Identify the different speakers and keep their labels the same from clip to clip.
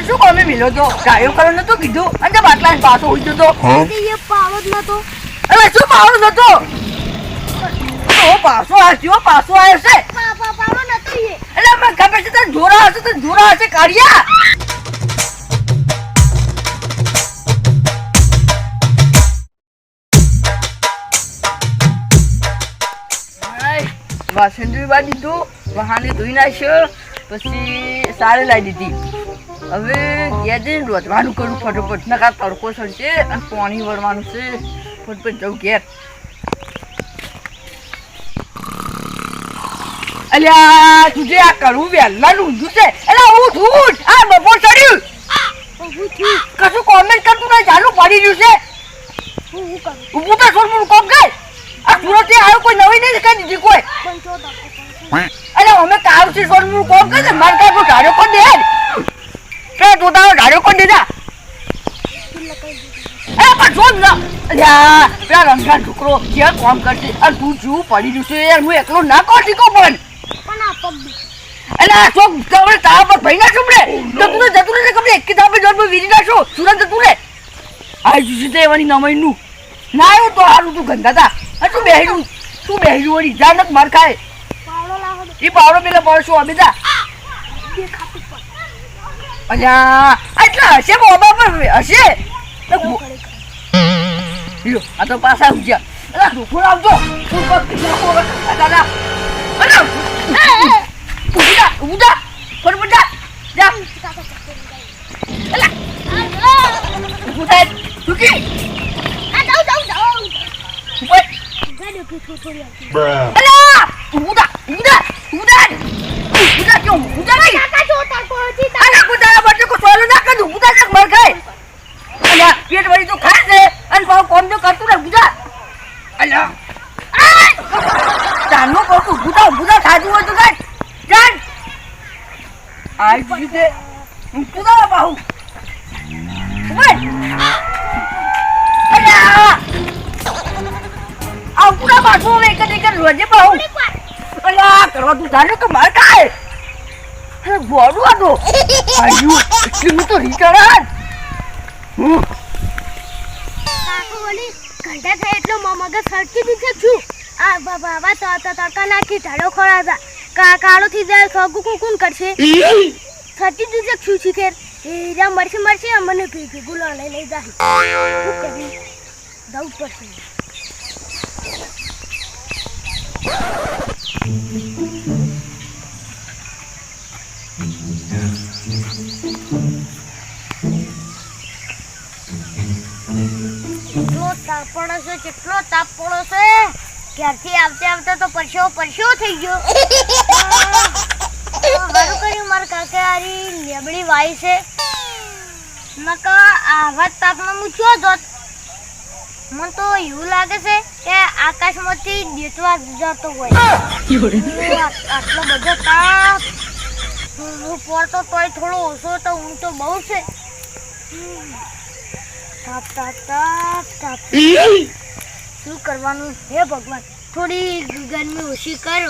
Speaker 1: શું કોમે મિલો તો ગાયો કરો નતો કીધું અને બાટલા પાછો ઉઈ જતો
Speaker 2: એ પાવર જ નતો.
Speaker 1: અરે શું પાવર નતો ઓ પાછો આવ્યો છે
Speaker 2: પાવર નતો એ.
Speaker 1: એટલે મને ખબર છે તને જોરા હશે કાઢિયા વાસણ બાદ દીધું વાહને ધોઈ નાખ્યો પછી સારે લાવી દીધી હવે ઘેર જઈને રોધવાનું કરું ફટોફટ નકા તડકો ચડશે અને પાણી વળવાનું છે ફટફટ જવું ઘેર અલ્યા તુજે આ કરવું વહેલા ઊંધું છે એટલે ઉઠ આ બપોર ચડ્યું કશું કોમેન્ટ કરતું નહીં ચાલુ પડી રહ્યું છે ઊભું તો છોડ કોમ કર આ સુરત થી આવ્યો કોઈ નવી નહીં કઈ દીધી કોઈ અરે અમે કાવથી છોડ કોમ કરે માર કા કોઈ ગાડો કોણ દે કે તું તારો ગાડો કોણ દેતા એ પણ છોડ ના અલ્યા પેલા રંગા છોકરો ક્યાં કામ કરશે અને તું શું પડી રહ્યું છે યાર હું એકલો ના કોટી કો પણ
Speaker 2: આ પગ
Speaker 1: એટલે આ છોક કવડે તારા પર ભઈ ના છોડે જતું ને કબડે એક કિતાબે જોડ વીરી નાખો સુરત જતું રે આ જુસી તે એવાની નવાઈ નું ના આવ્યો તો હારું તું ગંધાતા તું બેહી વળી જા નક માર ખાય
Speaker 2: પાવડો લાવો
Speaker 1: ઈ પાવડો પેલા પડશો આ બેટા અલ્યા એટલા હશે બાબા પર હશે લ્યો આ તો પાછા ઉજ્યા અલા ઢોકળો આવજો તું પગ નાખો દાદા અલા ઉડા ફટફટ જા અલા ઉડા તુકી
Speaker 2: આ જાવ
Speaker 1: ઉપર
Speaker 2: ગાડો કે થોડી
Speaker 1: અલા ઉડા ક્यों ઉડા નહીં
Speaker 2: કાકા જોતા કોજી
Speaker 1: અલા કુડા બટે કો સોલો ના કદું ઉડા તક મર ખાય અલા પેટ વળી તો ખાય છે અને પાવ કોમ તો કરતું ને ઉડા અલા ચાનો કોકુ ઉડા ખાધું હોય તો કાઈ જાન આઈ જીતે ઉડા બાહુ ઉભા અલા આ ઉડા બાહુ એક રોજે બાહુ અલા કરવા તું જાને તો માર ખાય અરે ગોડું આ તો આયુ એટલું તો રીકરાન
Speaker 2: કાકો વળી ઘંટા થાય એટલો મગજ સડકી દીધે છું આ બાબા તો તડકા નાખી ઢાળો ખોળા હતા કાળો થી જાય સગુ કોણ કરશે સડકી દીધે છું શીખેર એ મરશે મને ભેગું લઈ જાય શું કરી દઉં પડશે કેટલો તાપ પડે છે ક્યારથી આવતે તો પરસ્યો થઈ ગયો સારું કર્યું મારા કાકા આરી લેબડી વાઈ છે નકા આવા તાપમાં હું ચો જોત મને તો એવું લાગે છે કે આકાશમાંથી દેતવા જતો હોય આટલો બધો તાપ હું પડતો તોય થોડો ઓછો તો હું તો બહુ છે તાપ શું કરવાનું હે ભગવાન થોડી ગરમી ઓછી કર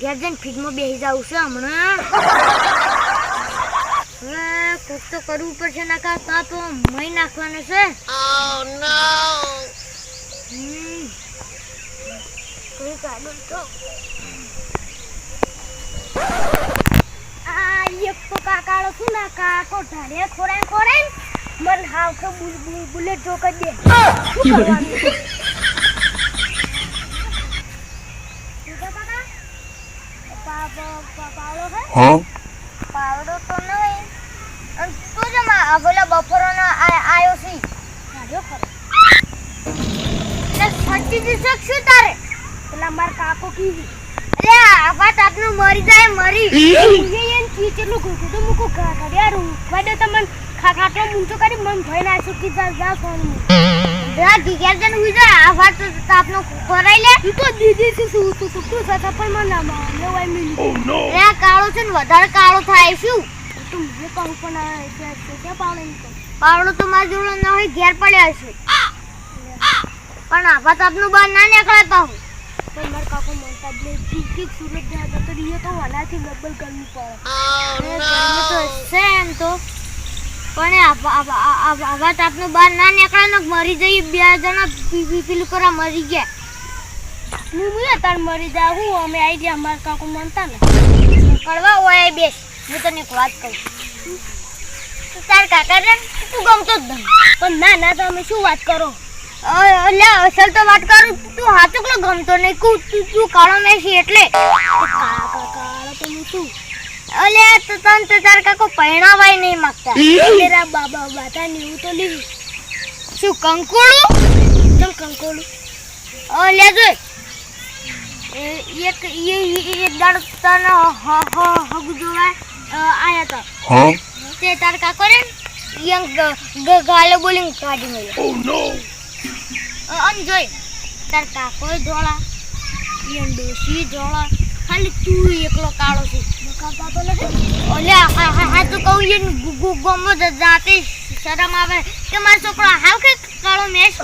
Speaker 2: ઘેર જઈને ફ્રીજમાં બેસી જવું છે હમણાં હવે કોક તો કરવું પડશે નાકા તાપ મહી નાખવાનું છે કોઈ કાઢો તો એક તો કાકાળો છું ના કાકો ઢાળે ખોરે મન હાવ કે બુલેટ જો કરી દે શું કરવાનું પાવડો હે પાવડો તો નહીં અને તું જ બોલા બપોરનો આયો છે આવ્યો ખરો એટલે સચ્ચી દિશક શું તારે પેલા માર કાકો કીધી અરે આ વાત આપનું મરી જાય મરી એન કેટલું ઘૂંટું તો મુકો કાઢ્યા રૂ વાડે તમને ખાટલો મૂંચો કરી મન ભય ના છું કે જા ફોન રા ગિગર જન હુઈ જા આ વાત આપનો કરાઈ લે તું તો દીદી છે શું તું સાચા પણ મન ના માને વાય મિલી એ કાળો છે ને વધારે કાળો થાય શું તું મને કહું પણ કે પાવડો તો માર જોડે ન હોય ઘેર પડ્યા છે પણ આ વાત આપનું બહાર ના નીકળતા હું પણ માર કાકો મનતા જ ઠીક સુરત જતા તો રીયો તો વાલાથી ડબલ કરવી પડે ગરમી તો તો પણ આવા તાપનો બહાર ના નીકળે ને મરી જઈ 2 જણા પેલું કરા મરી ગયા હું તાર મરી જા હું અમે આવી ગયા અમારા કાકુ માનતા ને કડવા હોય બેસ હું તને એક વાત કહું તાર કાકા ને તું ગમતો જ નહીં પણ ના તમે શું વાત કરો એટલે અસલ તો વાત કરું તું હાચુકલો ગમતો નહીં તું કાળો નહીં એટલે કાળો તો હું શું અલે તો તન તો તાર કાકો પૈણાવાય નહીં માંગતા મેરા બાબા બાતા નીવું તો લીધું શું કંકોળું ચલ કંકોળું લે જોઈ એક દાડ તને હગ જોવા આયા તા તે તાર કાકો રે યંગ ગાલે બોલિંગ કાઢી મેલ્યો ઓ નો અન જોઈ તાર કાકો ધોળા યંગ ડોસી ધોળા ખાલી તું એકલો કાળો છે બકાતા તો નથી ઓલે હા તો કહું યન ગોમો જાતે શરમ આવે કે મારો છોકરો હાવ કે કાળો મેસ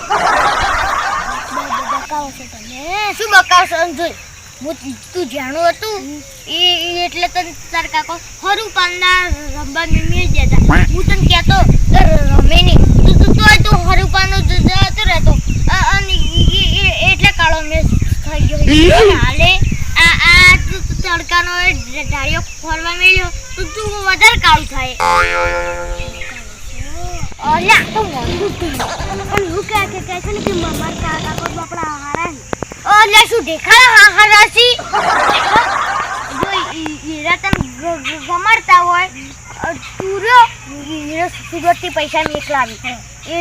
Speaker 2: બકાવ છે તમે શું બકાવ છે જોઈ તું જાણો હતું એ એટલે તને તાર કાકો હરું પાનના રંબા મેળ દેતા હું તને કહેતો રમે નહીં તું હરું પાનો જતો રહેતો અને એટલે કાળો મેસ થઈ ગયો હાલે આ તું તડકાનો ઢાળિયો ફરવા મેળ્યો તું વધારે કાળું થાય અલ્યા તો મોંઘું તું પણ હું કહે છે ને કે મારા કાકો બાપડા હારા અલ્યા શું દેખાય હારાસી જો હીરા તને ગમાડતા હોય તું રહ્યો હીરા સુરતથી પૈસા મેકલાવી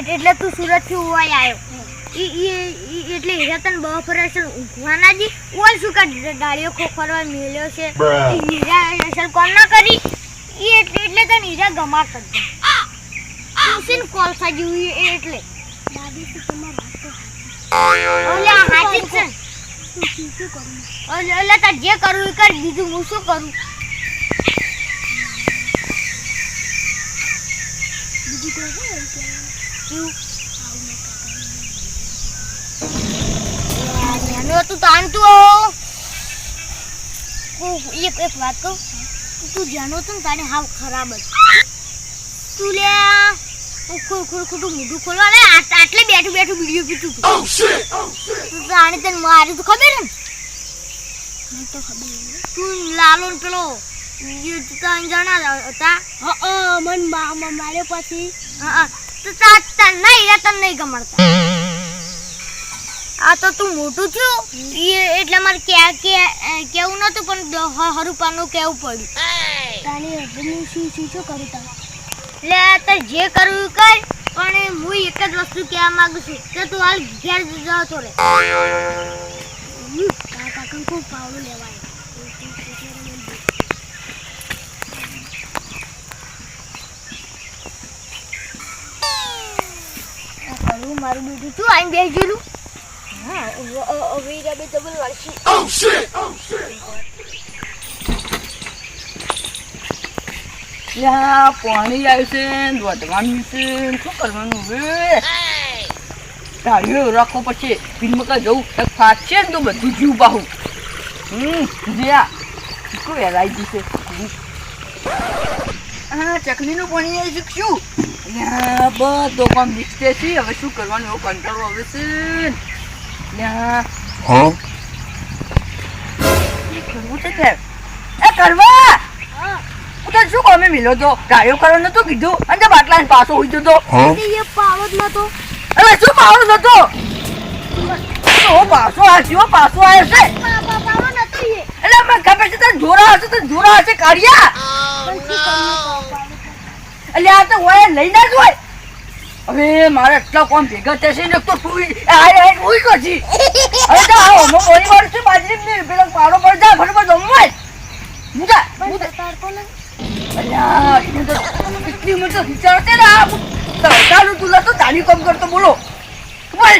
Speaker 2: એટલે તું સુરતથી ઉવાય આવ્યો એટલે હીરા તને બફર અસલ ઊંઘવાના જી ઓલ શું કા ડાળીઓ ખોખરવા મેલ્યો છે હીરા અસલ કોણ ના કરી એટલે તને હીરા ગમાડ કરતો તુસીન કોલસા જેવી એટલે દાદી તો તમાર ઓલા હાચી છે શું કરું ઓલા તાર જે કરું એ કર બીજું હું શું કરું બીજું તો કેવું યાર તું તાણતું એક વાત કહું તું જાણો તો ને તારે હાવ ખરાબ જ તું લે ખોટું મોઢું ખોલવા લે આટલે બેઠું વિડીયો પીતું તું આને તને મારી તો ખબર ને તો ખબર તું લાલો ને પેલો ત્રણ જણા હતા મન મારે પછી તો તને નહીં ગમડતા આ તો તું મોટું છું એટલે મારે કેવું નતું પણ હરુપાનું કેવું પડ્યું તારી હસબન્ડ શું કરું તમે લે તાર જે કરવું કર પણ હું એક જ વસ્તુ કહેવા માંગુ છું કે તું હાલ ઘેર જતો રે કાકા કંકુ પાવડું લેવાય મારું બીજું શું આઈને બેસી ગયેલું હા વીરા બે ડબલ વાળશી
Speaker 1: યા પાણી આવ્યું છે વધવાનું છે શું કરવાનું હવે ટાળીઓ રાખો પછી ફિલ્મકા જવું એક ફાટશે ને તો બધું જીવ બાહું જ્યાં શું હેરાઈ જશે હા ચકલીનું પાણી આવી શીખશું બધો કામ મિક્સ છે હવે શું કરવાનું એવો કંટાળો આવે છે કરવું છે કે એ કરવા શું કોમે મિલો તો ગાયો કરો નતો કીધું અને બાટલા પાછો હોઈ જતો
Speaker 2: પાવર નતો
Speaker 1: અરે શું પાવર નતો પાછો આવ્યો છે
Speaker 2: પાવર નતો
Speaker 1: એટલે મને ખબર છે તને જોરા હશે કાઢ્યા એટલે આ તો હોય લઈને જ હોય હવે મારે એટલા કોમ ભેગા થશે ને તો ઉઈ કરશી હવે તો આવો બોલી મારું છે બાજરી ને પેલો પાડો પર જા ફટફટ જમવાય મુજા અલ્યા કેટલી મને વિચારતે ને આ ચાલુ તુલા તો ચાલી કામ કરતો બોલો બોલ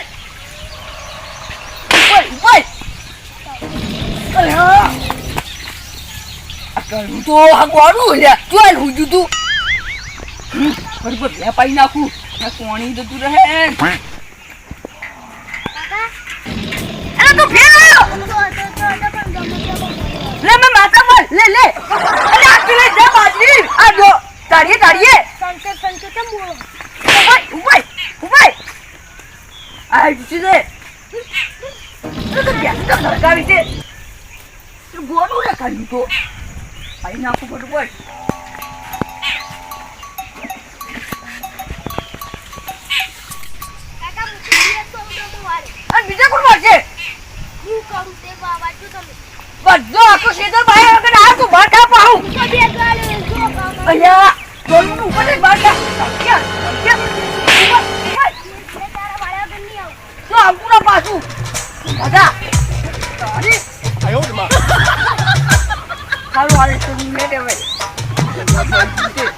Speaker 1: અલ્યા આ કરું તો આ ગોળું લ્યા ચાલ હું જુતું બરોબર લે પાઈ નાખું આ કોણી જતું રહે અરે તો ફેર લે મે માતા બોલ લે અરે આ પેલે દે બાજરી આ જો તાળી સરકારી છે ગોળું ને કર્યું તો ભાઈ નાખું બધું બોલ
Speaker 2: કાકા મુઠી દીએ તો વારે
Speaker 1: અને બીજા કોણ મારશે
Speaker 2: હું કરું તે બાબા જો તમે
Speaker 1: બધો આખો શેતર બહાર વગર આ તું બહાર ખા પાઉં
Speaker 2: તો બે ગાલે જો કામ
Speaker 1: અહીંયા ગોળું ઉપર જ બહાર ખા ક્યાં
Speaker 2: તારા વાળા વગર નહીં આવું
Speaker 1: તો આવતું ના પાછું દાદા તારી સારું હાલે તો લે દે ભાઈ